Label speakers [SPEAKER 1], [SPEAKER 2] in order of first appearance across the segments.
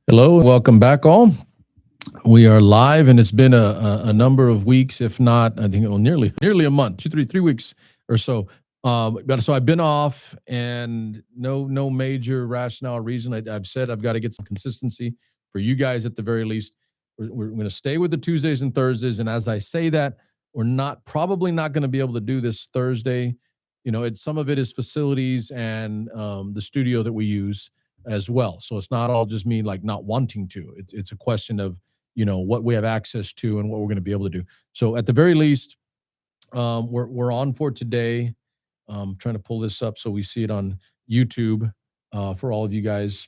[SPEAKER 1] Hello, and welcome back, all. We are live, and it's been a number of weeks, if not, I think, nearly a month, 3 weeks or so. But so I've been off, and no major rationale or reason. I've said I've got to get some consistency for you guys at the very least. We're going to stay with the Tuesdays and Thursdays, and as I say that, we're probably not going to be able to do this Thursday. Some of it is facilities and the studio that we use as well. So it's not all just me like not wanting to. It's a question of what we have access to and what we're going to be able to do. So at the very least, we're on for today. Trying to pull this up so we see it on YouTube for all of you guys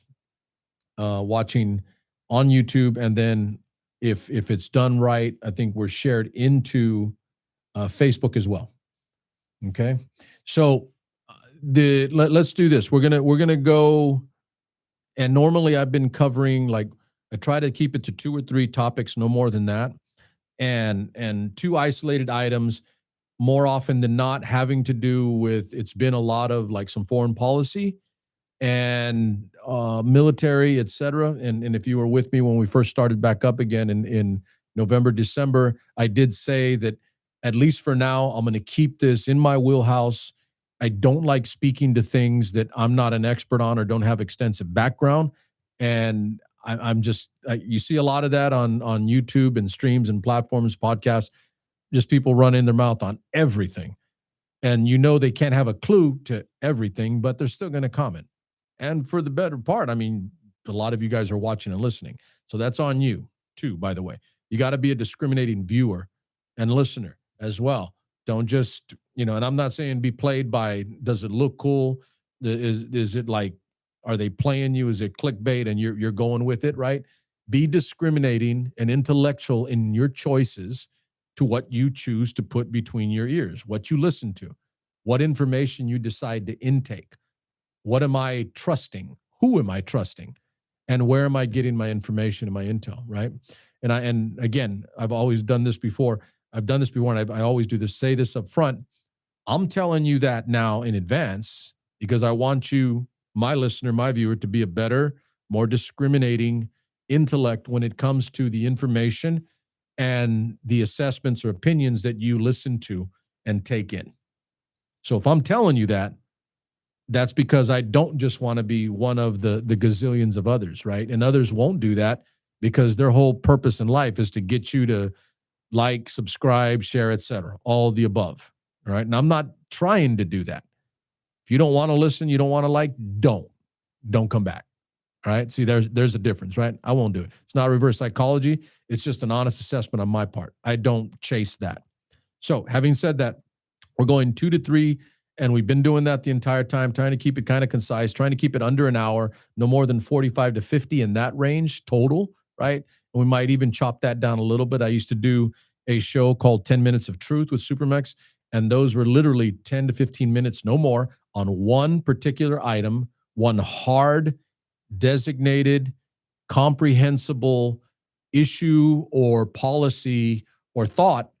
[SPEAKER 1] watching on YouTube, and then if it's done right, I think we're shared into Facebook as well. Okay, so let's do this. We're gonna go. And normally I've been covering, like, I try to keep it to 2 or 3 topics, no more than that. And 2 isolated items, more often than not having to do with, it's been a lot of like some foreign policy and military, et cetera. And if you were with me when we first started back up again in November, December, I did say that at least for now, I'm going to keep this in my wheelhouse. I don't like speaking to things that I'm not an expert on or don't have extensive background. And I'm just, you see a lot of that on YouTube and streams and platforms, podcasts, just people running their mouth on everything. And they can't have a clue to everything, but they're still going to comment. And for the better part, I mean, a lot of you guys are watching and listening. So that's on you too, by the way. You got to be a discriminating viewer and listener as well. Don't just, and I'm not saying be played by, does it look cool? Is it like, are they playing you? Is it clickbait and you're going with it, right? Be discriminating and intellectual in your choices to what you choose to put between your ears, what you listen to, what information you decide to intake. What am I trusting? Who am I trusting? And where am I getting my information and my intel, right? And again, I've always done this before. I've done this before, and I always do this, say this up front. I'm telling you that now in advance because I want you, my listener, my viewer, to be a better, more discriminating intellect when it comes to the information and the assessments or opinions that you listen to and take in. So if I'm telling you that, that's because I don't just want to be one of the gazillions of others, right? And others won't do that because their whole purpose in life is to get you to like, subscribe, share, etc. All the above. All right. And I'm not trying to do that. If you don't want to listen, you don't want to like, don't come back. All right. See, there's a difference, right? I won't do it. It's not reverse psychology. It's just an honest assessment on my part. I don't chase that. So having said that, we're going 2 to 3, and we've been doing that the entire time, trying to keep it kind of concise, trying to keep it under an hour, no more than 45 to 50 in that range total, right? And we might even chop that down a little bit. I used to do a show called 10 Minutes of Truth with Supermex, and those were literally 10 to 15 minutes, no more, on one particular item, one hard, designated, comprehensible issue or policy or thought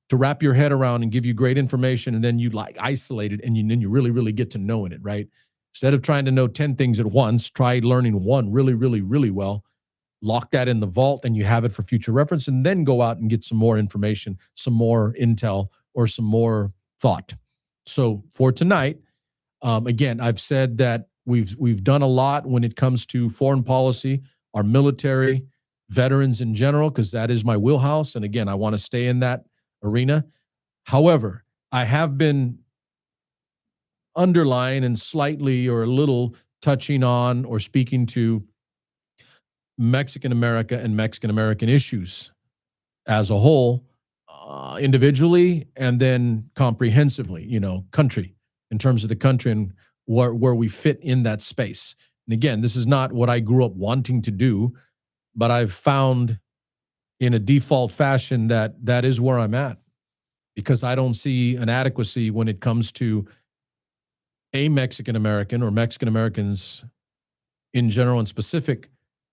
[SPEAKER 1] to wrap your head around and give you great information, and then you like isolate it, and then you really, really get to knowing it, right? Instead of trying to know 10 things at once, try learning one really, really, really well. Lock that in the vault, and you have it for future reference, and then go out and get some more information, some more intel, or some more thought. So for tonight, again, I've said that we've done a lot when it comes to foreign policy, our military, veterans in general, because that is my wheelhouse. And again, I want to stay in that arena. However, I have been underlying and slightly or a little touching on or speaking to Mexican America and Mexican American issues as a whole, individually, and then comprehensively, country, in terms of the country and where we fit in that space. And again, this is not what I grew up wanting to do, but I've found in a default fashion that is where I'm at, because I don't see an adequacy when it comes to a Mexican American or Mexican Americans in general and specific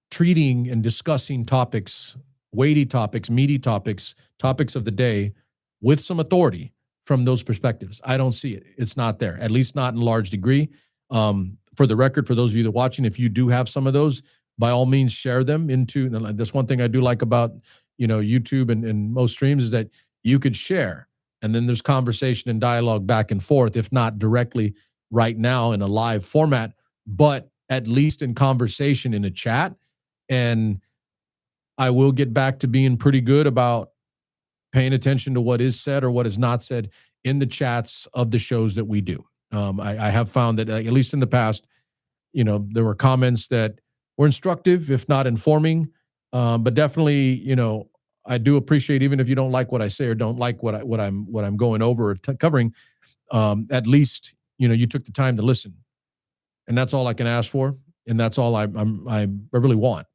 [SPEAKER 1] treating and discussing topics, weighty topics, meaty topics, topics of the day with some authority from those perspectives. I don't see it. It's not there, at least not in large degree. For the record, for those of you that are watching, if you do have some of those, by all means share them into. And that's one thing I do like about YouTube and most streams is that you could share, and then there's conversation and dialogue back and forth, if not directly right now in a live format, but at least in conversation in a chat. And I will get back to being pretty good about paying attention to what is said or what is not said in the chats of the shows that we do. I have found that, at least in the past, there were comments that were instructive, if not informing, but definitely, I do appreciate, even if you don't like what I say or don't like what I'm going over or covering, at least you took the time to listen, and that's all I can ask for, and that's all I really want.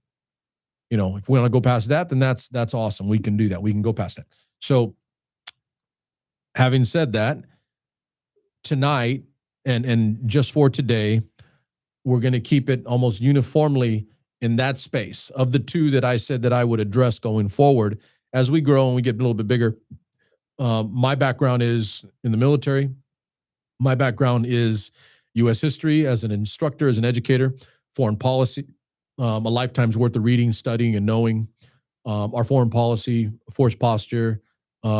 [SPEAKER 1] If we want to go past that, then that's awesome. We can do that. We can go past that. So, having said that, tonight and just for today, we're going to keep it almost uniformly in that space of the two that I said that I would address going forward as we grow and we get a little bit bigger. My background is in the military. My background is U.S. history as an instructor, as an educator, foreign policy, a lifetime's worth of reading, studying, and knowing our foreign policy, force posture,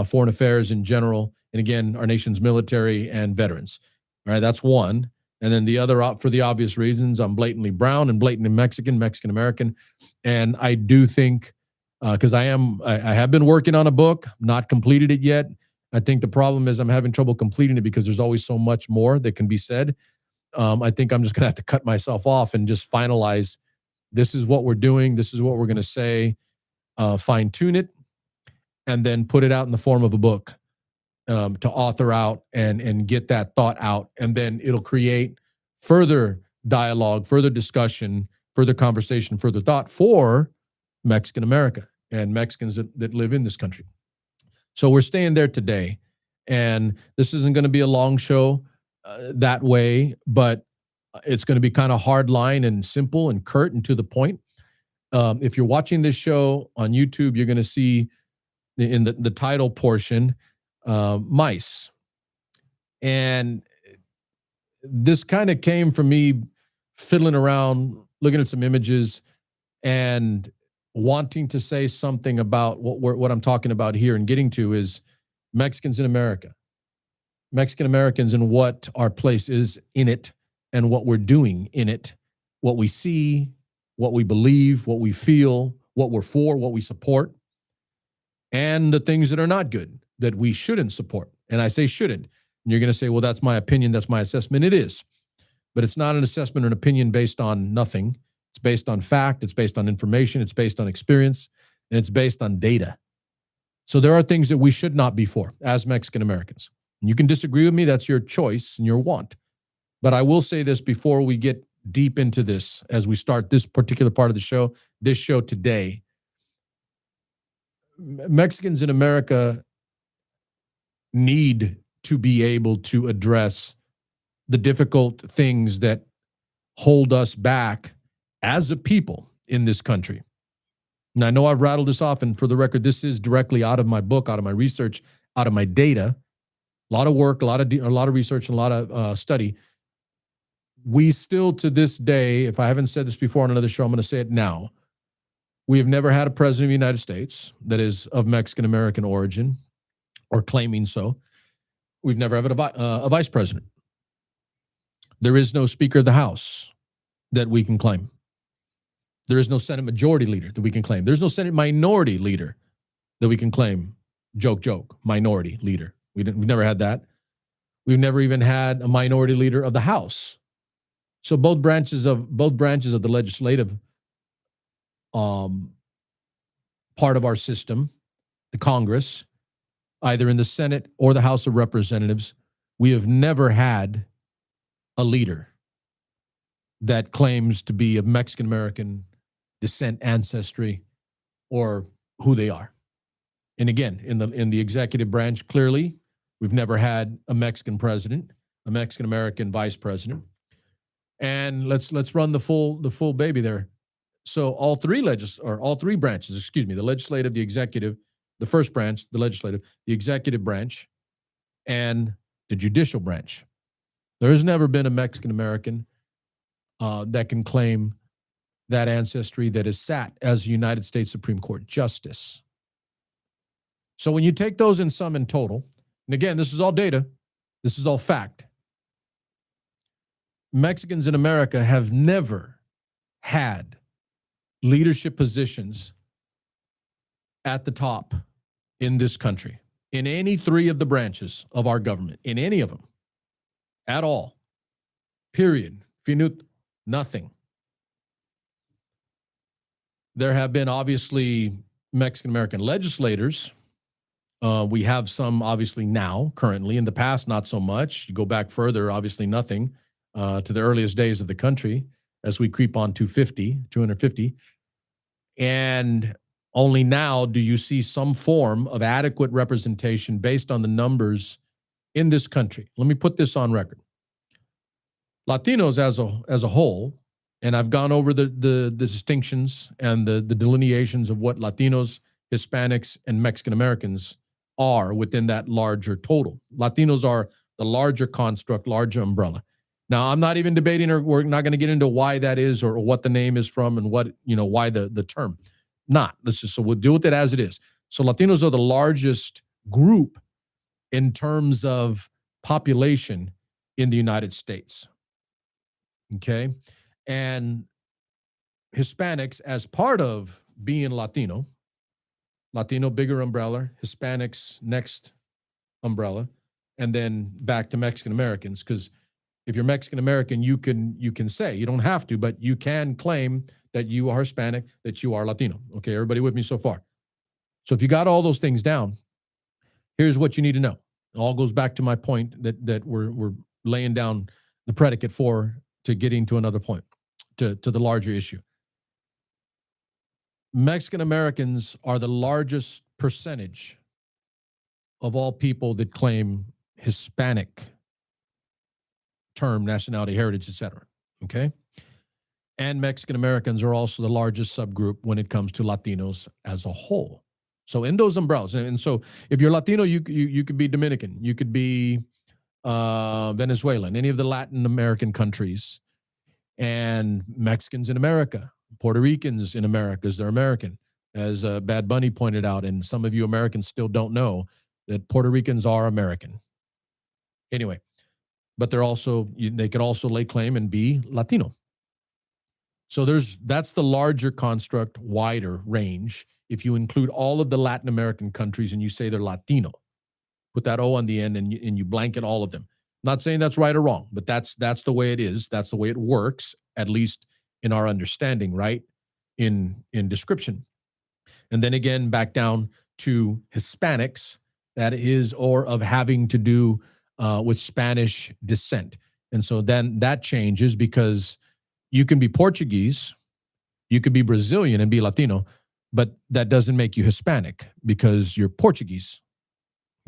[SPEAKER 1] foreign affairs in general, and again, our nation's military and veterans. All right, that's one. And then the other, for the obvious reasons, I'm blatantly brown and blatantly Mexican American. And I do think, because I have been working on a book, not completed it yet. I think the problem is I'm having trouble completing it because there's always so much more that can be said. I think I'm just going to have to cut myself off and just finalize. This is what we're doing. This is what we're going to say. Fine tune it, and then put it out in the form of a book. To author out and get that thought out, and then it'll create further dialogue, further discussion, further conversation, further thought for Mexican America and Mexicans that live in this country. So we're staying there today, and this isn't going to be a long show that way, but it's going to be kind of hard line and simple and curt and to the point. If you're watching this show on YouTube, you're going to see in the title portion, mice. And this kind of came from me fiddling around, looking at some images and wanting to say something about what I'm talking about here and getting to is Mexicans in America, Mexican Americans, and what our place is in it and what we're doing in it, what we see, what we believe, what we feel, what we're for, what we support, and the things that are not good that we shouldn't support. And I say shouldn't. And you're going to say, well, that's my opinion. That's my assessment. It is. But it's not an assessment or an opinion based on nothing. It's based on fact. It's based on information. It's based on experience. And it's based on data. So there are things that we should not be for as Mexican Americans. And you can disagree with me. That's your choice and your want. But I will say this before we get deep into this, as we start this particular part of the show, this show today. Mexicans in America need to be able to address the difficult things that hold us back as a people in this country. And I know I've rattled this off, and for the record, this is directly out of my book, out of my research, out of my data. A lot of work, a lot of research, and a lot of study. We still, to this day, if I haven't said this before on another show, I'm going to say it now. We have never had a president of the United States that is of Mexican American origin or claiming so. We've never had a vice president. There is no Speaker of the House that we can claim. There is no Senate Majority Leader that we can claim. There's no Senate Minority Leader that we can claim. Joke, Minority Leader. We've never had that. We've never even had a Minority Leader of the House. So both branches of the legislative part of our system, the Congress, either in the Senate or the House of Representatives, we have never had a leader that claims to be of Mexican American descent, ancestry, or who they are. And again, in the executive branch, clearly, we've never had a Mexican president, a Mexican American vice president. And let's run the full baby there. So all three branches, the legislative, the executive, the first branch, the legislative, the executive branch, and the judicial branch. There has never been a Mexican American that can claim that ancestry that has sat as a United States Supreme Court justice. So when you take those in sum and total, and again, this is all data, this is all fact, Mexicans in America have never had leadership positions at the top in this country, in any three of the branches of our government, in any of them, at all. Period. Finut, nothing. There have been obviously Mexican-American legislators. We have some obviously now, currently. In the past, not so much. You go back further, obviously nothing, to the earliest days of the country as we creep on 250. And only now do you see some form of adequate representation based on the numbers in this country. Let me put this on record. Latinos as a whole, and I've gone over the distinctions and the delineations of what Latinos, Hispanics, and Mexican Americans are within that larger total. Latinos are the larger construct, larger umbrella. Now, I'm not even debating, or we're not going to get into why that is or what the name is from and what, why the term. So we'll deal with it as it is. So Latinos are the largest group in terms of population in the United States. Okay. And Hispanics, as part of being Latino, bigger umbrella, Hispanics next umbrella, and then back to Mexican Americans. Because if you're Mexican American, you can say, you don't have to, but you can claim that you are Hispanic, that you are Latino. Okay, everybody with me so far? So if you got all those things down, here's what you need to know. It all goes back to my point that we're laying down the predicate for, to getting to another point, to the larger issue. Mexican Americans are the largest percentage of all people that claim Hispanic term, nationality, heritage, etc. Okay? And Mexican Americans are also the largest subgroup when it comes to Latinos as a whole. So in those umbrellas, and so if you're Latino, you could be Dominican, you could be Venezuelan, any of the Latin American countries, and Mexicans in America, Puerto Ricans in America, because they're American, as Bad Bunny pointed out, and some of you Americans still don't know that Puerto Ricans are American. Anyway, but they could also lay claim and be Latino. So that's the larger construct, wider range. If you include all of the Latin American countries and you say they're Latino, put that O on the end and you blanket all of them. Not saying that's right or wrong, but that's the way it is. That's the way it works, at least in our understanding, right? In description. And then again, back down to Hispanics, that is, or of having to do with Spanish descent. And so then that changes, because you can be Portuguese, you could be Brazilian and be Latino, but that doesn't make you Hispanic because you're Portuguese.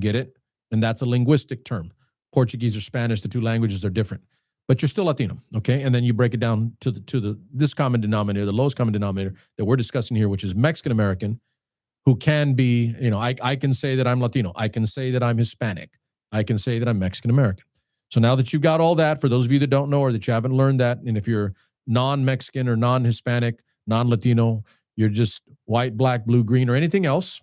[SPEAKER 1] Get it? And that's a linguistic term. Portuguese or Spanish, the two languages are different, but you're still Latino, okay? And then you break it down to this common denominator, the lowest common denominator that we're discussing here, which is Mexican American, who can be, I can say that I'm Latino. I can say that I'm Hispanic. I can say that I'm Mexican American. So now that you've got all that, for those of you that don't know or that you haven't learned that, and if you're non-Mexican or non-Hispanic, non-Latino, you're just white, black, blue, green, or anything else,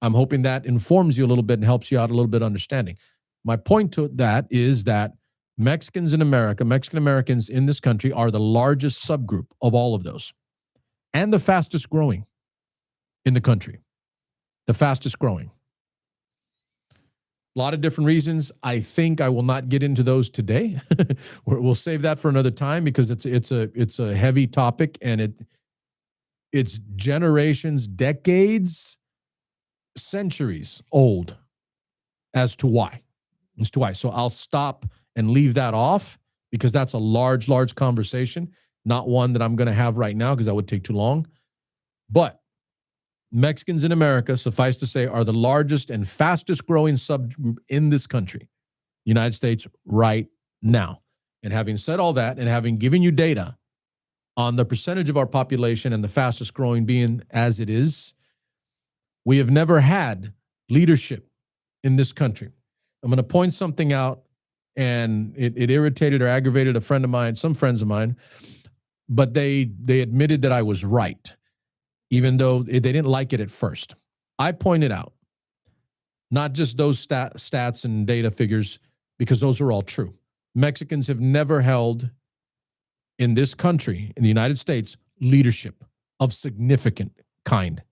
[SPEAKER 1] I'm hoping that informs you a little bit and helps you out a little bit understanding. My point to that is that Mexicans in America, Mexican Americans in this country, are the largest subgroup of all of those, and the fastest growing in the country. The fastest growing. A lot of different reasons. I think I will not get into those today. We'll save that for another time, because it's a heavy topic, and it's generations, decades, centuries old as to why. So I'll stop and leave that off, because that's a large conversation, not one that I'm going to have right now because that would take too long. But Mexicans in America, suffice to say, are the largest and fastest growing subgroup in this country, United States, right now. And having said all that, and having given you data on the percentage of our population and the fastest growing being as it is, we have never had leadership in this country. I'm going to point something out, and it irritated or aggravated a friend of mine, some friends of mine. but they admitted that I was right, even though they didn't like it at first. I pointed out not just those stats and data figures, because those are all true. Mexicans have never held in this country, in the United States, leadership of significant kind.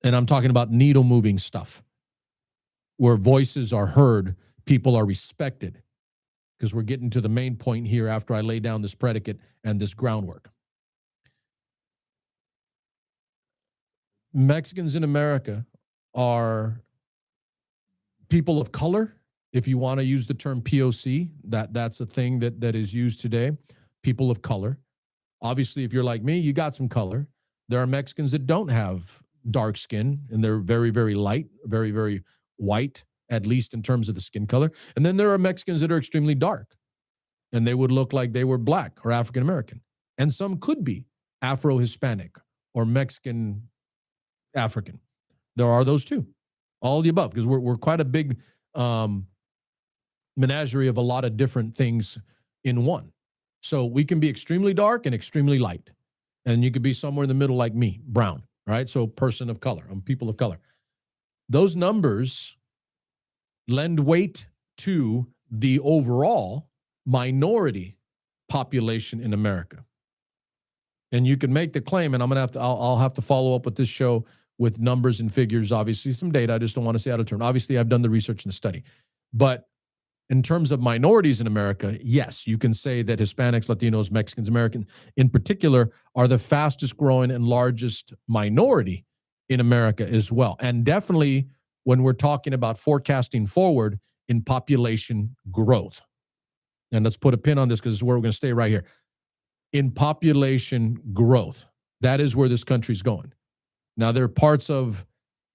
[SPEAKER 1] And I'm talking about needle moving stuff where voices are heard, people are respected, because we're getting to the main point here after I lay down this predicate and this groundwork. Mexicans in America are people of color. If you want to use the term POC, that's a thing that is used today. People of color. Obviously, if you're like me, you got some color. There are Mexicans that don't have dark skin, and they're very, very light, very, very white, at least in terms of the skin color. And then there are Mexicans that are extremely dark, and they would look like they were black or African American. And some could be Afro-Hispanic or Mexican African. There are those too, all of the above, because we're quite a big menagerie of a lot of different things in one. So we can be extremely dark and extremely light. And you could be somewhere in the middle like me, brown, right? So person of color, people of color. Those numbers lend weight to the overall minority population in America. And you can make the claim, and I'll have to follow up with this show with numbers and figures, obviously some data. I just don't want to say out of turn. Obviously, I've done the research and the study. But in terms of minorities in America, yes, you can say that Hispanics, Latinos, Mexicans, Americans in particular are the fastest growing and largest minority in America as well. And definitely when we're talking about forecasting forward in population growth. And let's put a pin on this because it's where we're going to stay right here. In population growth, that is where this country's going. Now, there are parts of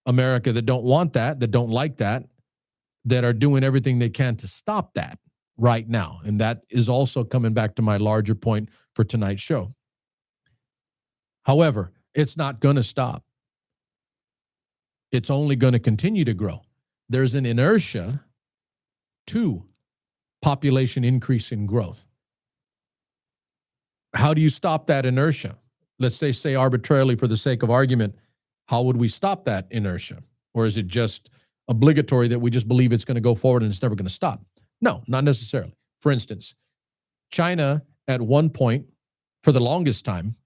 [SPEAKER 1] America that don't want that don't like that are doing everything they can to stop that right now. And that is also coming back to my larger point for tonight's show. However, it's not going to stop. It's only going to continue to grow. There's an inertia to population increase in growth. How do you stop that inertia? Let's say arbitrarily for the sake of argument, how would we stop that inertia? Or is it just obligatory that we just believe it's going to go forward and it's never going to stop? No, not necessarily. For instance, China at one point, for the longest time,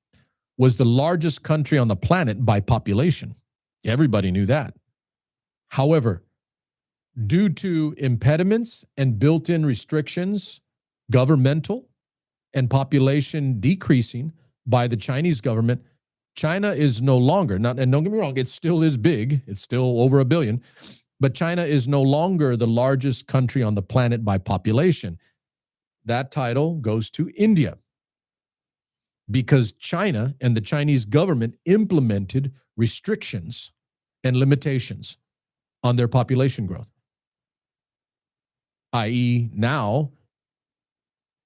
[SPEAKER 1] was the largest country on the planet by population. Everybody knew that. However, due to impediments and built-in restrictions, governmental and population decreasing by the Chinese government, China is no longer, and don't get me wrong, it still is big. It's still over 1 billion. But China is no longer the largest country on the planet by population. That title goes to India because China and the Chinese government implemented restrictions and limitations on their population growth, i.e. now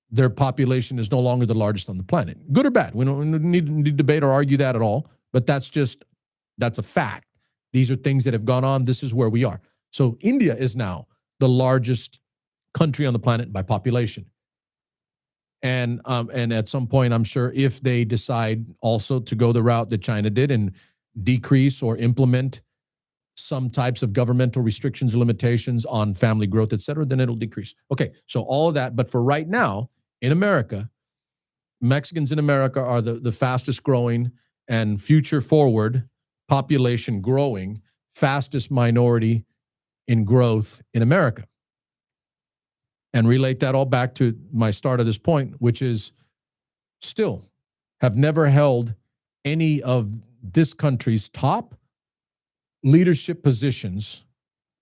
[SPEAKER 1] their population is no longer the largest on the planet. Good or bad? We don't need to debate or argue that at all, but that's a fact. These are things that have gone on. This is where we are. So India is now the largest country on the planet by population. And at some point, I'm sure if they decide also to go the route that China did and decrease or implement some types of governmental restrictions or limitations on family growth, et cetera, then it'll decrease. Okay, so all of that. But for right now, in America, Mexicans in America are the fastest growing and future forward population growing, fastest minority in growth in America. And relate that all back to my start of this point, which is still have never held any of this country's top leadership positions,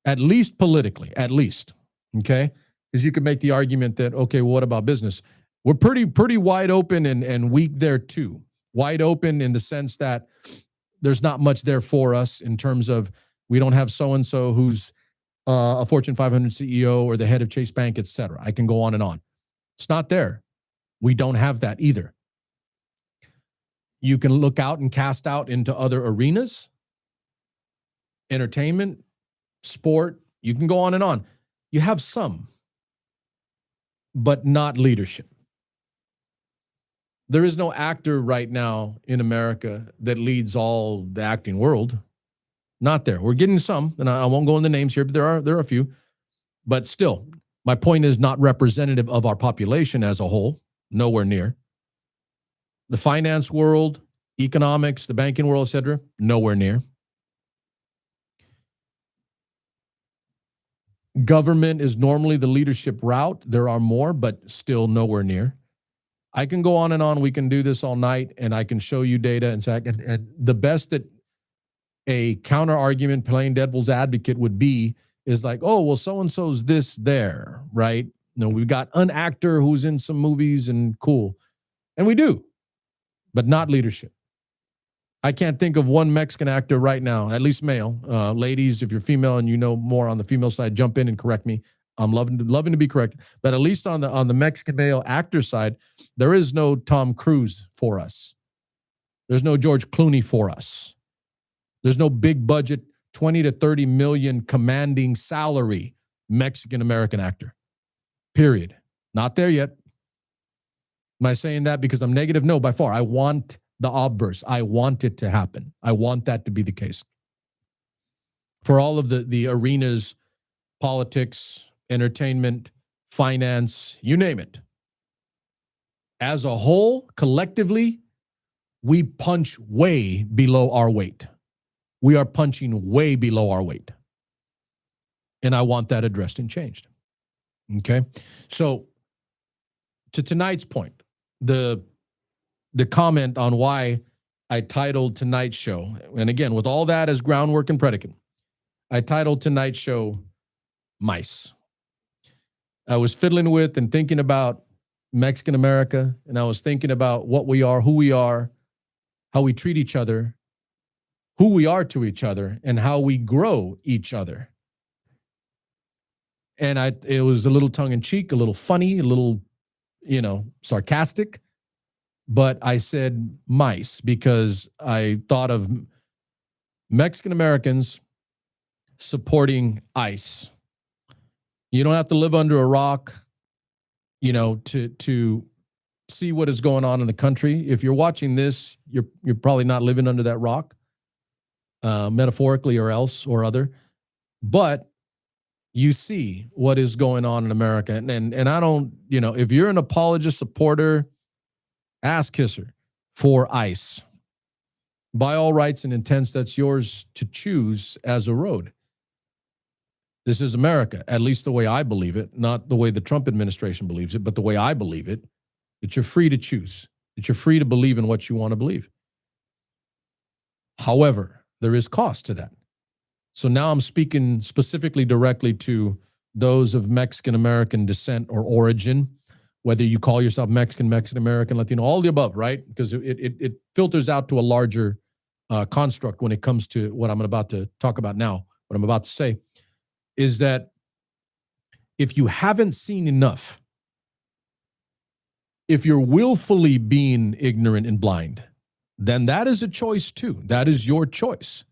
[SPEAKER 1] at least politically, at least, okay? Because you could make the argument that, okay, well, what about business? We're pretty wide open and weak there too. Wide open in the sense that there's not much there for us in terms of we don't have so-and-so who's a Fortune 500 CEO or the head of Chase Bank, et cetera. I can go on and on. It's not there. We don't have that either. You can look out and cast out into other arenas, entertainment, sport. You can go on and on. You have some, but not leadership. There is no actor right now in America that leads all the acting world. Not there. We're getting some, and I won't go into names here, but there are a few. But still, my point is not representative of our population as a whole. Nowhere near. The finance world, economics, the banking world, etc., nowhere near. Government is normally the leadership route. There are more, but still nowhere near. I can go on and on. We can do this all night, and I can show you data and the best that a counter argument, playing devil's advocate would be is like, oh, well, so-and-so's this there, right? No, we've got an actor who's in some movies and cool. And we do, but not leadership. I can't think of one Mexican actor right now, at least male. Ladies, if you're female and you know more on the female side, jump in and correct me. I'm loving to be corrected. But at least on the Mexican male actor side, there is no Tom Cruise for us. There's no George Clooney for us. There's no big budget, 20 to 30 million commanding salary Mexican American actor. Period. Not there yet. Am I saying that because I'm negative? No, by far. I want the obverse. I want it to happen. I want that to be the case. For all of the arenas, politics, entertainment, finance, you name it. As a whole, collectively, we punch way below our weight. We are punching way below our weight. And I want that addressed and changed. Okay? So, to tonight's point, the comment on why I titled tonight's show, and again, with all that as groundwork and predicate, I titled tonight's show Mice. I was fiddling with and thinking about Mexican America, and I was thinking about what we are, who we are, how we treat each other, who we are to each other, and how we grow each other. And it was a little tongue-in-cheek, a little funny, a little, sarcastic. But I said mice because I thought of Mexican Americans supporting ICE. You don't have to live under a rock, to see what is going on in the country. If you're watching this, you're probably not living under that rock, metaphorically or else or other. But you see what is going on in America. And I don't, if you're an apologist, supporter, ass kisser for ICE, by all rights and intents, that's yours to choose as a road. This is America, at least the way I believe it, not the way the Trump administration believes it, but the way I believe it, that you're free to choose, that you're free to believe in what you want to believe. However, there is cost to that. So now I'm speaking specifically directly to those of Mexican American descent or origin, whether you call yourself Mexican, Mexican American, Latino, all the above, right? Because it filters out to a larger construct when it comes to what I'm about to talk about now, what I'm about to say, is that if you haven't seen enough, if you're willfully being ignorant and blind, then that is a choice too. That is your choice.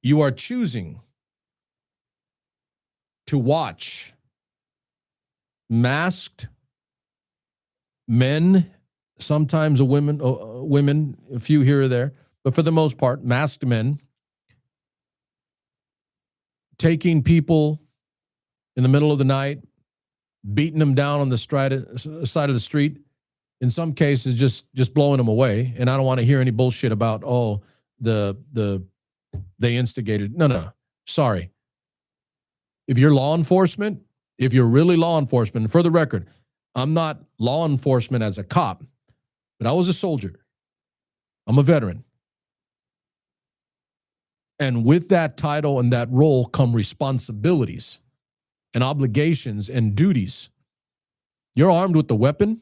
[SPEAKER 1] You are choosing to watch masked men, sometimes women, a few here or there, but for the most part, masked men taking people in the middle of the night, beating them down on the side of the street, in some cases just blowing them away. And I don't want to hear any bullshit about, they instigated. No. Sorry. If you're law enforcement, if you're really law enforcement, and for the record, I'm not law enforcement as a cop, but I was a soldier. I'm a veteran. And with that title and that role come responsibilities and obligations and duties. You're armed with the weapon.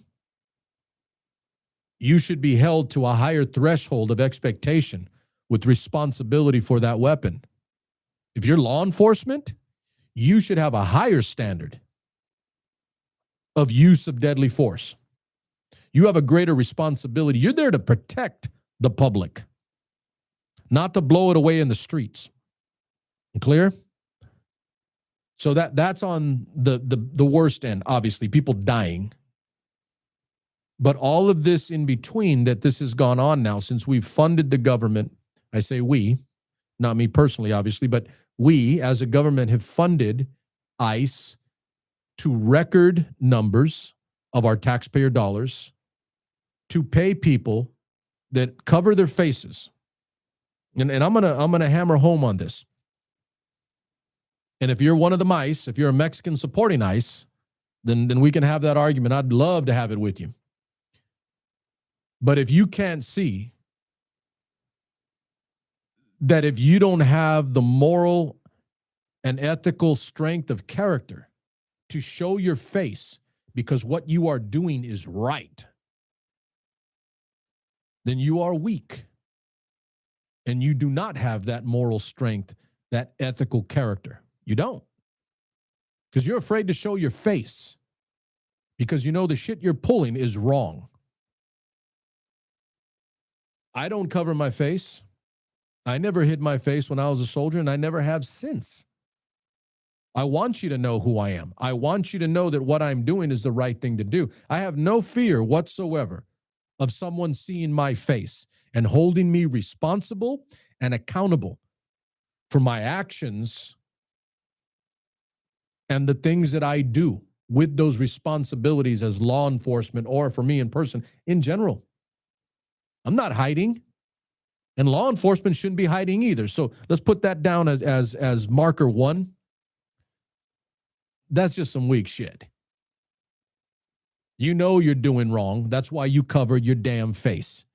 [SPEAKER 1] You should be held to a higher threshold of expectation with responsibility for that weapon. If you're law enforcement, you should have a higher standard of use of deadly force. You have a greater responsibility. You're there to protect the public, not to blow it away in the streets. Clear? So that's on the worst end, obviously, people dying. But all of this in between that this has gone on now since we've funded the government, I say we, not me personally, obviously, but we as a government have funded ICE to record numbers of our taxpayer dollars to pay people that cover their faces. And I'm gonna hammer home on this. And if you're one of the mice, if you're a Mexican supporting ICE, then we can have that argument. I'd love to have it with you. But if you can't see that if you don't have the moral and ethical strength of character to show your face because what you are doing is right, then you are weak. And you do not have that moral strength, that ethical character. You don't. Because you're afraid to show your face because you know the shit you're pulling is wrong. I don't cover my face. I never hid my face when I was a soldier, and I never have since. I want you to know who I am. I want you to know that what I'm doing is the right thing to do. I have no fear whatsoever of someone seeing my face and holding me responsible and accountable for my actions and the things that I do with those responsibilities as law enforcement or for me in person in general. I'm not hiding, and law enforcement shouldn't be hiding either. So let's put that down as marker one. That's just some weak shit. You know you're doing wrong. That's why you cover your damn face.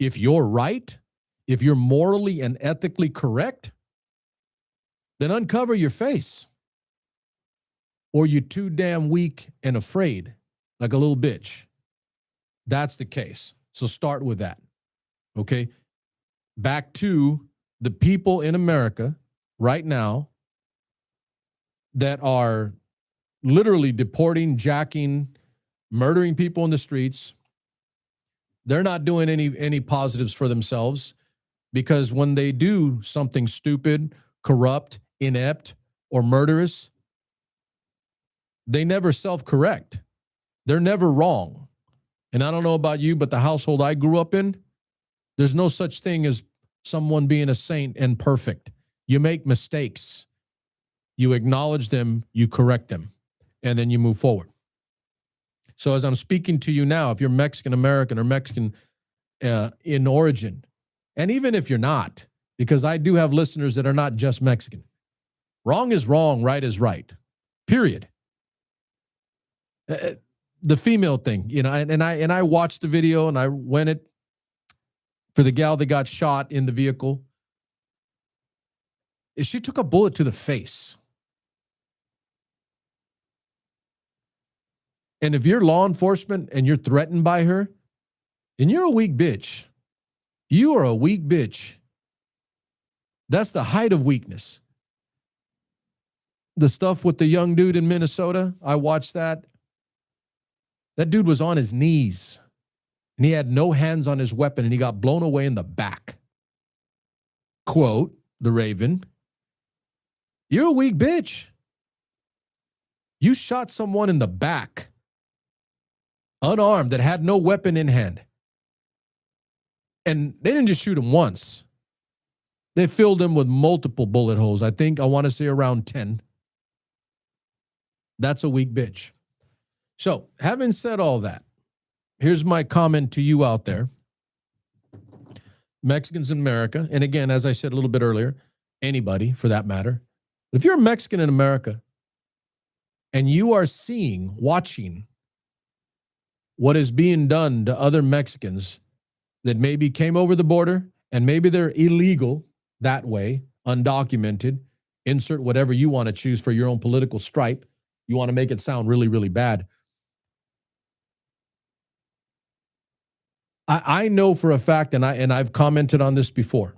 [SPEAKER 1] If you're right, if you're morally and ethically correct, then uncover your face. Or you're too damn weak and afraid, like a little bitch. That's the case. So start with that, okay? Back to the people in America right now that are literally deporting, jacking, murdering people in the streets. They're not doing any positives for themselves because when they do something stupid, corrupt, inept, or murderous, they never self-correct. They're never wrong. And I don't know about you, but the household I grew up in, there's no such thing as someone being a saint and perfect. You make mistakes. You acknowledge them, you correct them, and then you move forward. So as I'm speaking to you now, if you're Mexican American or Mexican in origin, and even if you're not, because I do have listeners that are not just Mexican, wrong is wrong, right is right, period. The female thing, you know, and I watched the video and I went it for the gal that got shot in the vehicle. She took a bullet to the face. And if you're law enforcement and you're threatened by her, then you're a weak bitch. You are a weak bitch. That's the height of weakness. The stuff with the young dude in Minnesota, I watched that. That dude was on his knees and he had no hands on his weapon and he got blown away in the back. Quote, the Raven, you're a weak bitch. You shot someone in the back, unarmed, that had no weapon in hand. And they didn't just shoot him once. They filled him with multiple bullet holes. I want to say around 10. That's a weak bitch. So, having said all that, here's my comment to you out there. Mexicans in America, and again, as I said a little bit earlier, anybody for that matter. If you're a Mexican in America and you are watching what is being done to other Mexicans that maybe came over the border and maybe they're illegal that way, undocumented, insert whatever you want to choose for your own political stripe. You want to make it sound really, really bad. I know for a fact, and I've commented on this before.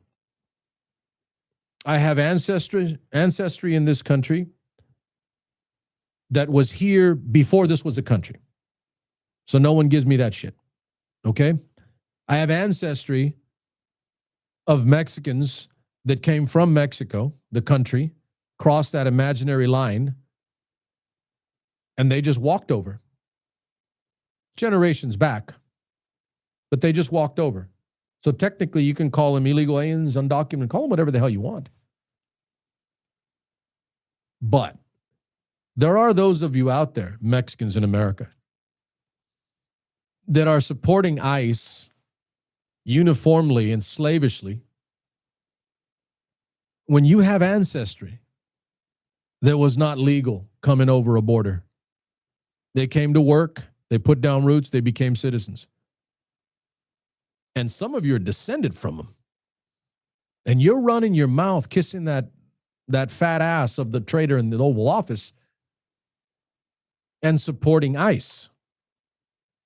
[SPEAKER 1] I have ancestry in this country that was here before this was a country. So no one gives me that shit. Okay? I have ancestry of Mexicans that came from Mexico, the country, crossed that imaginary line, and they just walked over. generations back, but they just walked over. So technically, you can call them illegal aliens, undocumented, call them whatever the hell you want. But there are those of you out there, Mexicans in America, that are supporting ICE uniformly and slavishly when you have ancestry that was not legal coming over a border. They came to work, they put down roots, they became citizens. And some of you are descended from them. And you're running your mouth, kissing that fat ass of the traitor in the Oval Office and supporting ICE.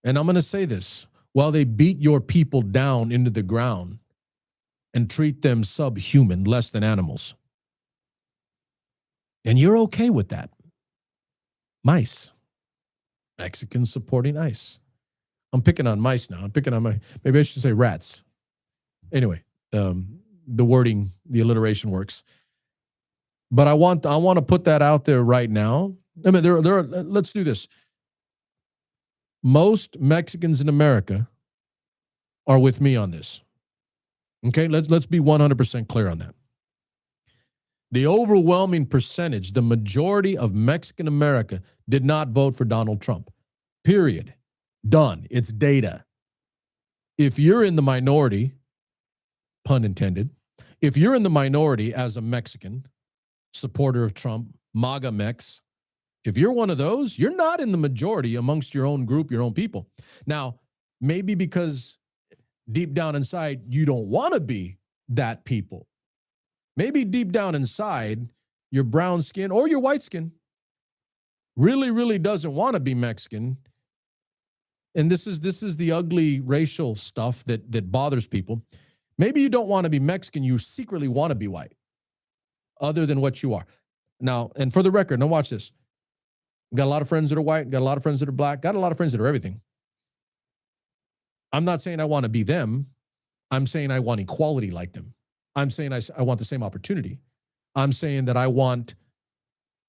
[SPEAKER 1] And I'm going to say this, while they beat your people down into the ground and treat them subhuman, less than animals. And you're okay with that. MICE. Mexicans supporting ICE. I'm picking on mice now. I'm picking on maybe I should say rats. Anyway, the wording, the alliteration works. But I want to put that out there right now. I mean, there are, let's do this. Most Mexicans in America are with me on this. Okay, let's be 100% clear on that. The overwhelming percentage, the majority of Mexican America did not vote for Donald Trump. Period. Done. It's data. If you're in the minority, pun intended, if you're in the minority as a Mexican supporter of Trump, MAGA Mex, if you're one of those, you're not in the majority amongst your own group, your own people. Now, maybe because deep down inside, you don't want to be that people. Maybe deep down inside, your brown skin or your white skin really, really doesn't want to be Mexican. And this is the ugly racial stuff that bothers people. Maybe you don't want to be Mexican. You secretly want to be white, other than what you are. Now, and for the record, now watch this. Got a lot of friends that are white, got a lot of friends that are black, got a lot of friends that are everything. I'm not saying I want to be them. I'm saying I want equality like them. I'm saying I want the same opportunity. I'm saying that I want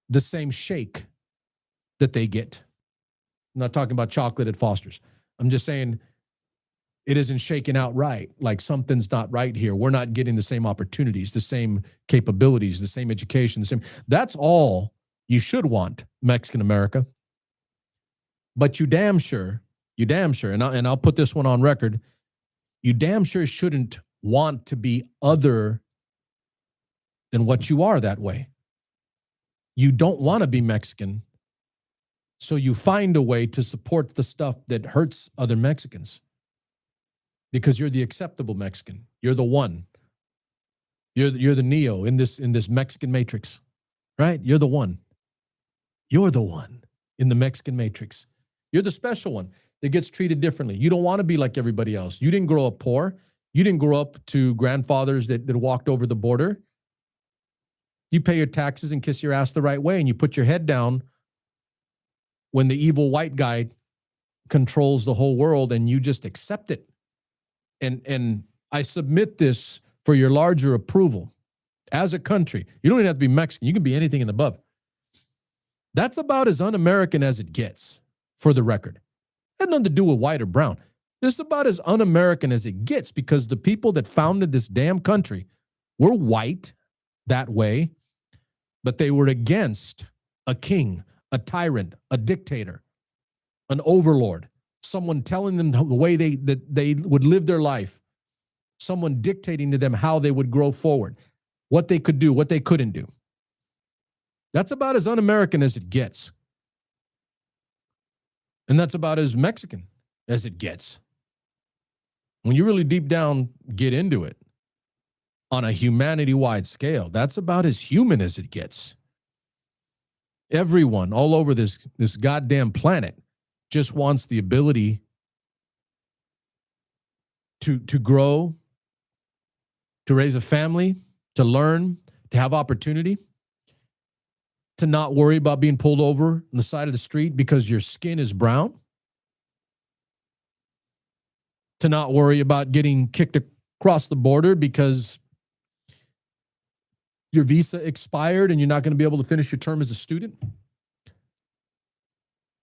[SPEAKER 1] the same shake that they get. I'm not talking about chocolate at Foster's. I'm just saying it isn't shaken out right. Like something's not right here. We're not getting the same opportunities, the same capabilities, the same education, the same. That's all you should want, Mexican America. But you damn sure, and I'll put this one on record, you damn sure shouldn't want to be other than what you are that way. You don't want to be Mexican. So you find a way to support the stuff that hurts other Mexicans because you're the acceptable Mexican. You're the one. You're the Neo in this Mexican matrix, right? You're the one. You're the one in the Mexican matrix. You're the special one that gets treated differently. You don't want to be like everybody else. You didn't grow up poor. You didn't grow up to grandfathers that walked over the border. You pay your taxes and kiss your ass the right way, and you put your head down when the evil white guy controls the whole world and you just accept it. And I submit this for your larger approval. As a country, you don't even have to be Mexican. You can be anything and above. That's about as un-American as it gets, for the record. It had nothing to do with white or brown. It's about as un-American as it gets because the people that founded this damn country were white that way, but they were against a king, a tyrant, a dictator, an overlord, someone telling them the way that they would live their life, someone dictating to them how they would grow forward, what they could do, what they couldn't do. That's about as un-American as it gets. And that's about as Mexican as it gets. When you really deep down get into it on a humanity-wide scale, that's about as human as it gets. Everyone all over this goddamn planet just wants the ability to grow, to raise a family, to learn, to have opportunity, to not worry about being pulled over on the side of the street because your skin is brown, to not worry about getting kicked across the border because your visa expired and you're not going to be able to finish your term as a student.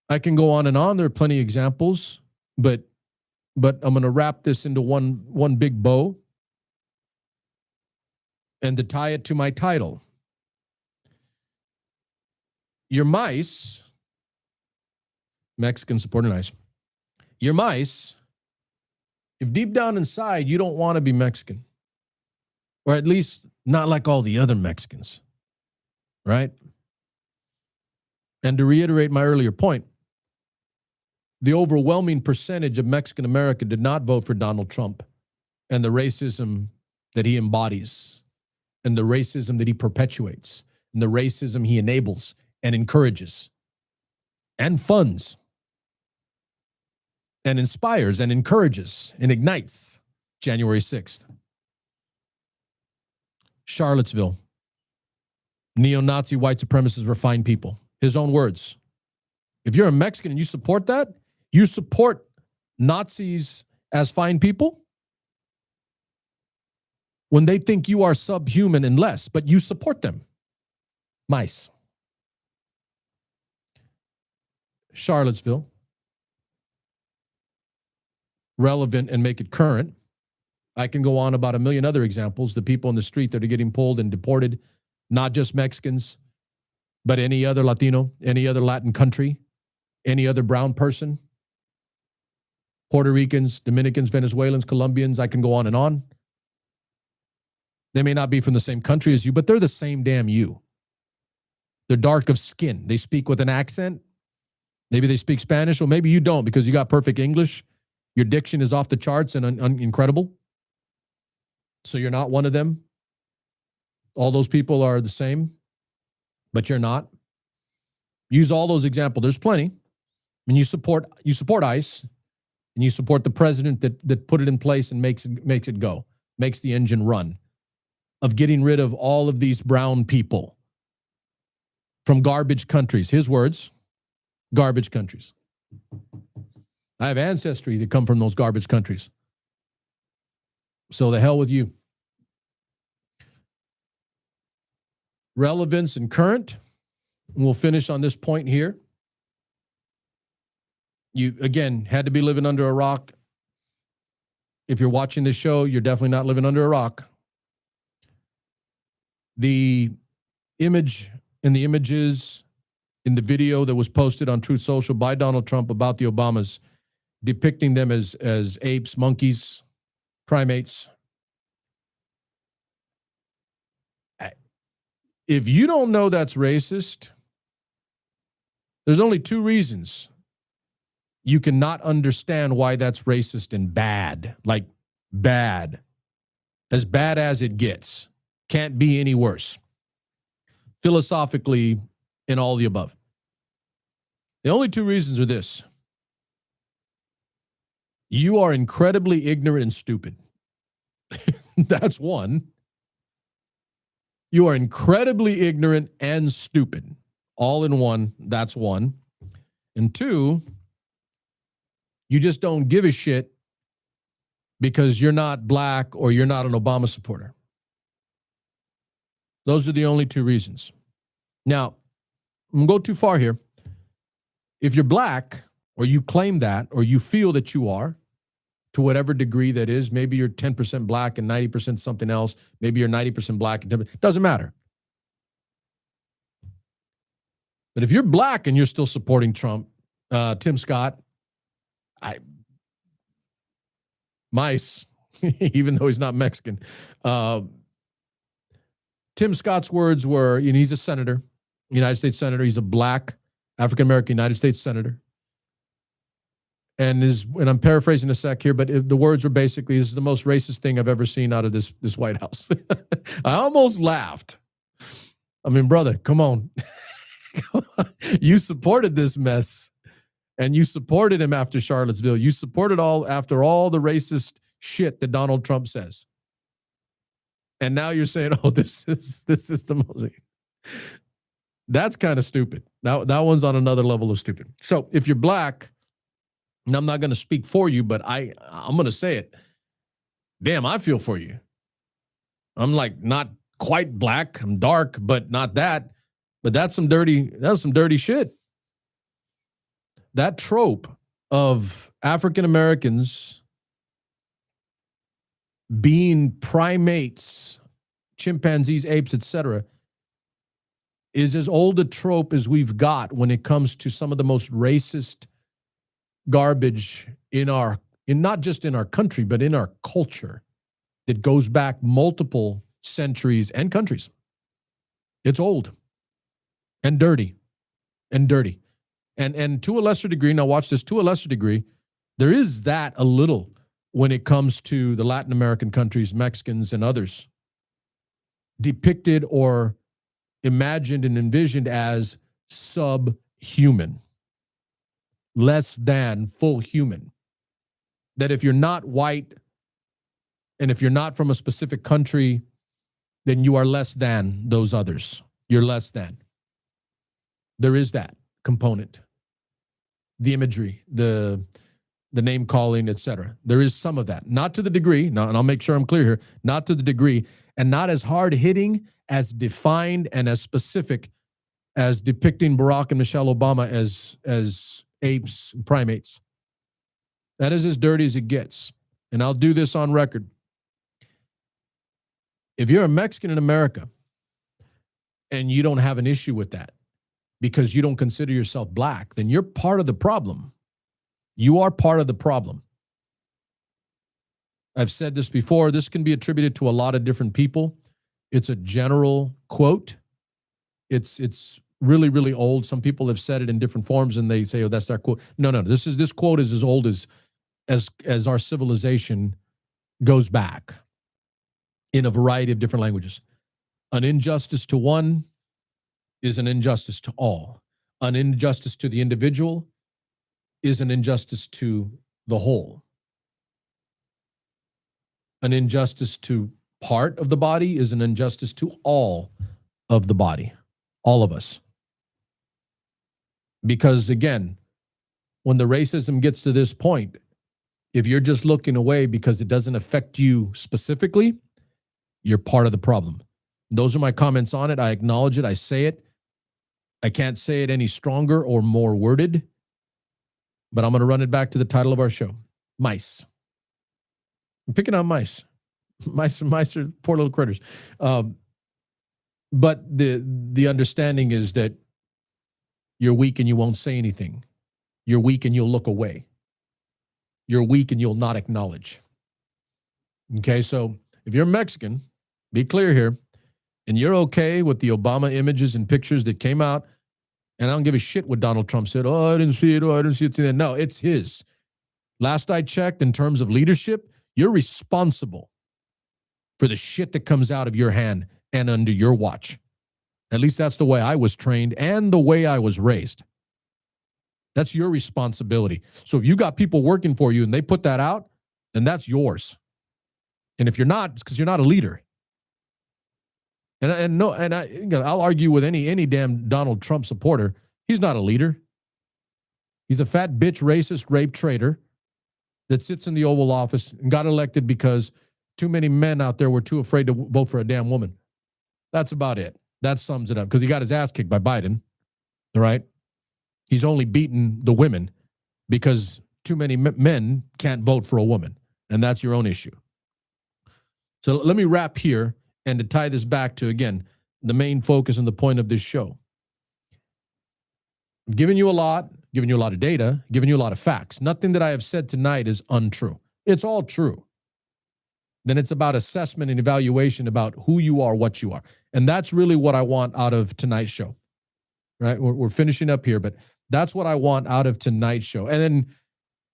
[SPEAKER 1] I can go on and on. There are plenty of examples but I'm going to wrap this into one big bow and to tie it to my title. Your mice, Mexican supporting ICE, your mice, if deep down inside you don't want to be Mexican, or at least not like all the other Mexicans, right? And to reiterate my earlier point, the overwhelming percentage of Mexican America did not vote for Donald Trump and the racism that he embodies and the racism that he perpetuates and the racism he enables and encourages and funds and inspires and encourages and ignites January 6th. Charlottesville, neo-Nazi white supremacists were fine people. His own words. If you're a Mexican and you support that, you support Nazis as fine people when they think you are subhuman and less, but you support them. Mice. Charlottesville, relevant and make it current. I can go on about a million other examples. The people in the street that are getting pulled and deported, not just Mexicans, but any other Latino, any other Latin country, any other brown person, Puerto Ricans, Dominicans, Venezuelans, Colombians, I can go on and on. They may not be from the same country as you, but they're the same damn you. They're dark of skin. They speak with an accent. Maybe they speak Spanish, or maybe you don't because you got perfect English. Your diction is off the charts and incredible. So you're not one of them. All those people are the same, but you're not. Use all those examples. There's plenty. And you support ICE, and you support the president that put it in place and makes it go, makes the engine run, of getting rid of all of these brown people from garbage countries. His words, garbage countries. I have ancestry that come from those garbage countries. So the hell with you. Relevance and current. And we'll finish on this point here. You, again, had to be living under a rock. If you're watching this show, you're definitely not living under a rock. The image and the images in the video that was posted on Truth Social by Donald Trump about the Obamas, depicting them as apes, monkeys, primates. If you don't know that's racist, there's only two reasons you cannot understand why that's racist and bad. Like bad. As bad as it gets. Can't be any worse. Philosophically, in all the above. The only two reasons are this. You are incredibly ignorant and stupid. That's one. You are incredibly ignorant and stupid. All in one, that's one. And two, you just don't give a shit because you're not black or you're not an Obama supporter. Those are the only two reasons. Now, I'm going to go too far here. If you're black or you claim that or you feel that you are, to whatever degree that is, maybe you're 10% black and 90% something else. Maybe you're 90% black and 10%. Doesn't matter. But if you're black and you're still supporting Trump, Tim Scott, mice, even though he's not Mexican. Tim Scott's words were, he's a senator, United States senator. He's a black African-American United States senator. And I'm paraphrasing a sec here, but the words were basically, this is the most racist thing I've ever seen out of this White House. I almost laughed. I mean, brother, come on. You supported this mess, and you supported him after Charlottesville. You supported after all the racist shit that Donald Trump says. And now you're saying, oh, this is the most. That's kind of stupid. That one's on another level of stupid. So if you're black, and I'm not going to speak for you, but I'm going to say it. Damn, I feel for you. I'm like not quite black. I'm dark, but not that. But that's some dirty shit. That trope of African Americans being primates, chimpanzees, apes, etc., is as old a trope as we've got when it comes to some of the most racist garbage in not just in our country, but in our culture that goes back multiple centuries and countries. It's old and dirty and dirty. And to a lesser degree, now watch this, to a lesser degree, there is that a little when it comes to the Latin American countries, Mexicans and others, depicted or imagined and envisioned as subhuman, less than full human. That if you're not white and if you're not from a specific country, then you are less than those others. You're less than. There is that component. The imagery, the name calling, etc. There is some of that. Not to the degree, and I'll make sure I'm clear here, not to the degree, and not as hard hitting, as defined, and as specific as depicting Barack and Michelle Obama as apes and primates. That is as dirty as it gets. And I'll do this on record. If you're a Mexican in America and you don't have an issue with that because you don't consider yourself black, then you're part of the problem. You are part of the problem. I've said this before. This can be attributed to a lot of different people. It's a general quote. It's really, really old. Some people have said it in different forms and they say, oh, that's our quote. No. This quote is as old as our civilization goes back in a variety of different languages. An injustice to one is an injustice to all. An injustice to the individual is an injustice to the whole. An injustice to part of the body is an injustice to all of the body, all of us. Because again, when the racism gets to this point, if you're just looking away because it doesn't affect you specifically, you're part of the problem. Those are my comments on it. I acknowledge it. I say it. I can't say it any stronger or more worded, but I'm going to run it back to the title of our show, mice. I'm picking on mice. Mice are poor little critters. But the understanding is that you're weak and you won't say anything. You're weak and you'll look away. You're weak and you'll not acknowledge. Okay, so if you're Mexican, be clear here, and you're okay with the Obama images and pictures that came out, and I don't give a shit what Donald Trump said. Oh, I didn't see it. Oh, I didn't see it. No, it's his. Last I checked, in terms of leadership, you're responsible for the shit that comes out of your hand and under your watch. At least that's the way I was trained and the way I was raised. That's your responsibility. So if you got people working for you and they put that out, then that's yours. And if you're not, it's because you're not a leader. I'll argue with any damn Donald Trump supporter. He's not a leader. He's a fat bitch, racist, rape traitor that sits in the Oval Office and got elected because too many men out there were too afraid to vote for a damn woman. That's about it. That sums it up because he got his ass kicked by Biden. All right. He's only beaten the women because too many men can't vote for a woman. And that's your own issue. So let me wrap here and to tie this back to, again, the main focus and the point of this show. I've given you a lot of data, given you a lot of facts. Nothing that I have said tonight is untrue. It's all true. Then it's about assessment and evaluation about who you are, what you are. And that's really what I want out of tonight's show, right? We're finishing up here, but that's what I want out of tonight's show. And then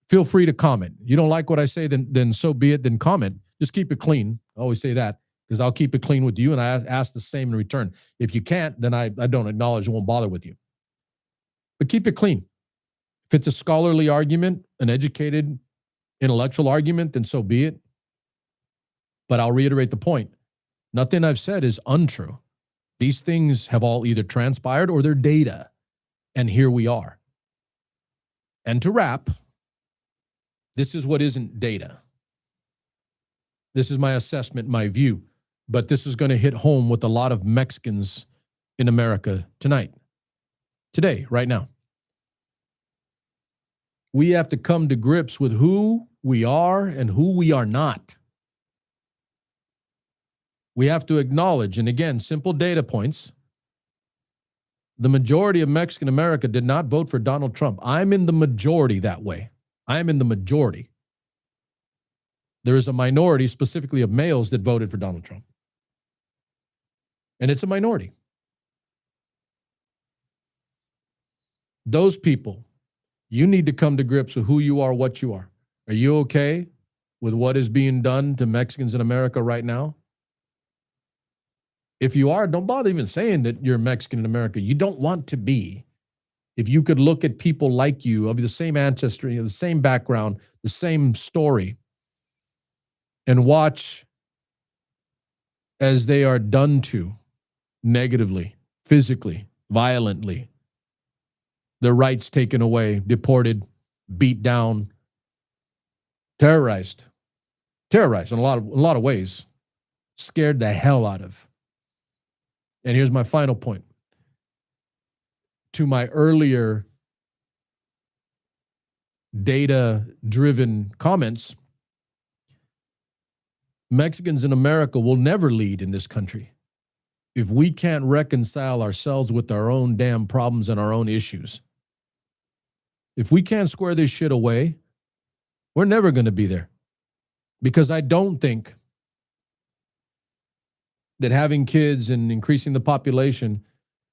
[SPEAKER 1] feel free to comment. You don't like what I say, then so be it, then comment. Just keep it clean. I always say that because I'll keep it clean with you and I ask the same in return. If you can't, then I don't acknowledge and won't bother with you. But keep it clean. If it's a scholarly argument, an educated, intellectual argument, then so be it. But I'll reiterate the point. Nothing I've said is untrue. These things have all either transpired or they're data. And here we are. And to wrap, this is what isn't data. This is my assessment, my view. But this is going to hit home with a lot of Mexicans in America tonight. Today, right now. We have to come to grips with who we are and who we are not. We have to acknowledge, and again, simple data points. The majority of Mexican America did not vote for Donald Trump. I'm in the majority that way. I am in the majority. There is a minority, specifically of males, that voted for Donald Trump. And it's a minority. Those people, you need to come to grips with who you are, what you are. Are you okay with what is being done to Mexicans in America right now? If you are, don't bother even saying that you're Mexican in America. You don't want to be. If you could look at people like you, of the same ancestry, the same background, the same story, and watch as they are done to negatively, physically, violently, their rights taken away, deported, beat down, terrorized in a lot of ways, scared the hell out of. And here's my final point. To my earlier data-driven comments, Mexicans in America will never lead in this country if we can't reconcile ourselves with our own damn problems and our own issues. If we can't square this shit away, we're never going to be there. Because I don't think that having kids and increasing the population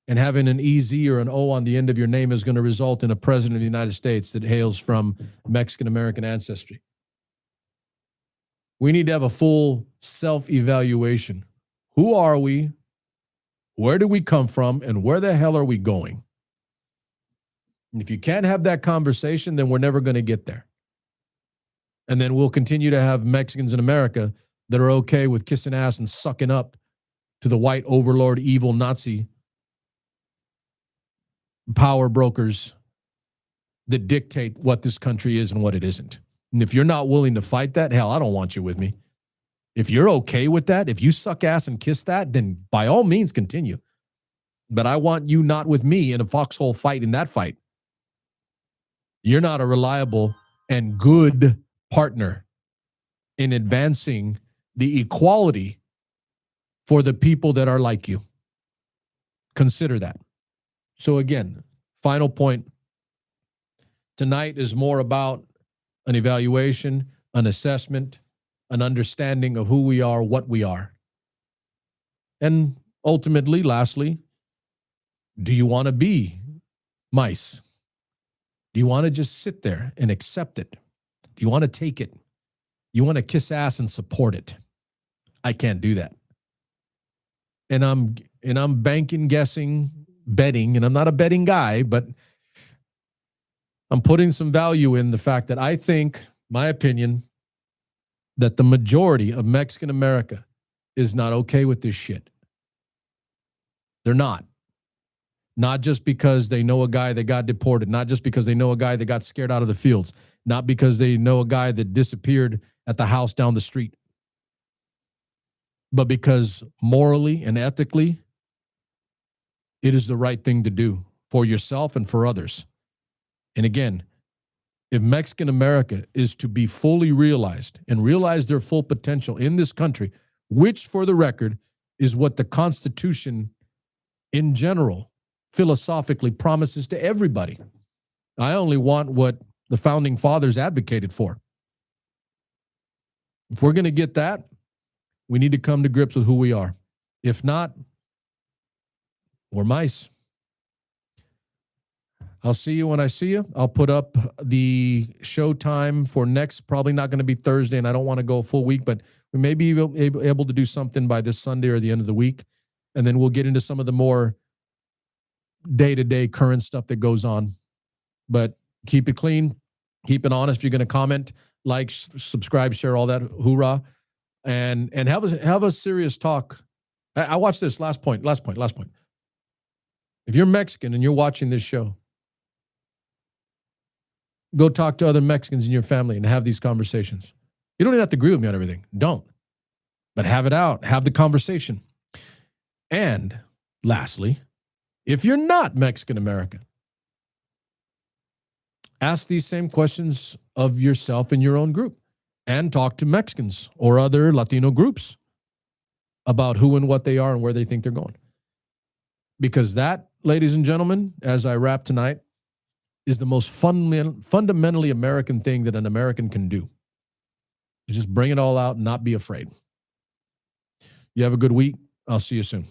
[SPEAKER 1] and having an EZ or an O on the end of your name is going to result in a president of the United States that hails from Mexican-American ancestry. We need to have a full self-evaluation. Who are we? Where do we come from? And where the hell are we going? And if you can't have that conversation, then we're never going to get there. And then we'll continue to have Mexicans in America that are okay with kissing ass and sucking up to the white overlord, evil Nazi power brokers that dictate what this country is and what it isn't. And if you're not willing to fight that, hell, I don't want you with me. If you're okay with that, if you suck ass and kiss that, then by all means continue. But I want you not with me in a foxhole fight in that fight. You're not a reliable and good partner in advancing the equality for the people that are like you. Consider that. So again, final point. Tonight is more about an evaluation, an assessment, an understanding of who we are, what we are. And ultimately, lastly, do you want to be mice? Do you want to just sit there and accept it? Do you want to take it? You want to kiss ass and support it? I can't do that. And I'm banking, guessing, betting, and I'm not a betting guy, but I'm putting some value in the fact that I think, my opinion, that the majority of Mexican America is not okay with this shit. They're not. Not just because they know a guy that got deported, not just because they know a guy that got scared out of the fields, not because they know a guy that disappeared at the house down the street, but because morally and ethically, it is the right thing to do for yourself and for others. And again, if Mexican America is to be fully realized and realize their full potential in this country, which for the record is what the Constitution in general philosophically promises to everybody. I only want what the founding fathers advocated for. If we're going to get that, we need to come to grips with who we are. If not, we're mice. I'll see you when I see you. I'll put up the show time for next, probably not going to be Thursday, and I don't want to go a full week, but we may be able to do something by this Sunday or the end of the week, and then we'll get into some of the more day-to-day current stuff that goes on. But keep it clean, keep it honest. If you're going to comment, like, subscribe, share, all that hoorah, and have a serious talk. I watched this last point. If you're Mexican and you're watching this show, go talk to other Mexicans in your family and have these conversations. You don't even have to agree with me on everything. Don't. But have it out. Have the conversation. And lastly, if you're not Mexican American, Ask these same questions of yourself in your own group and talk to Mexicans or other Latino groups about who and what they are and where they think they're going. Because that, ladies and gentlemen, as I wrap tonight, is the most fundamentally American thing that an American can do. Is just bring it all out and not be afraid. You have a good week. I'll see you soon.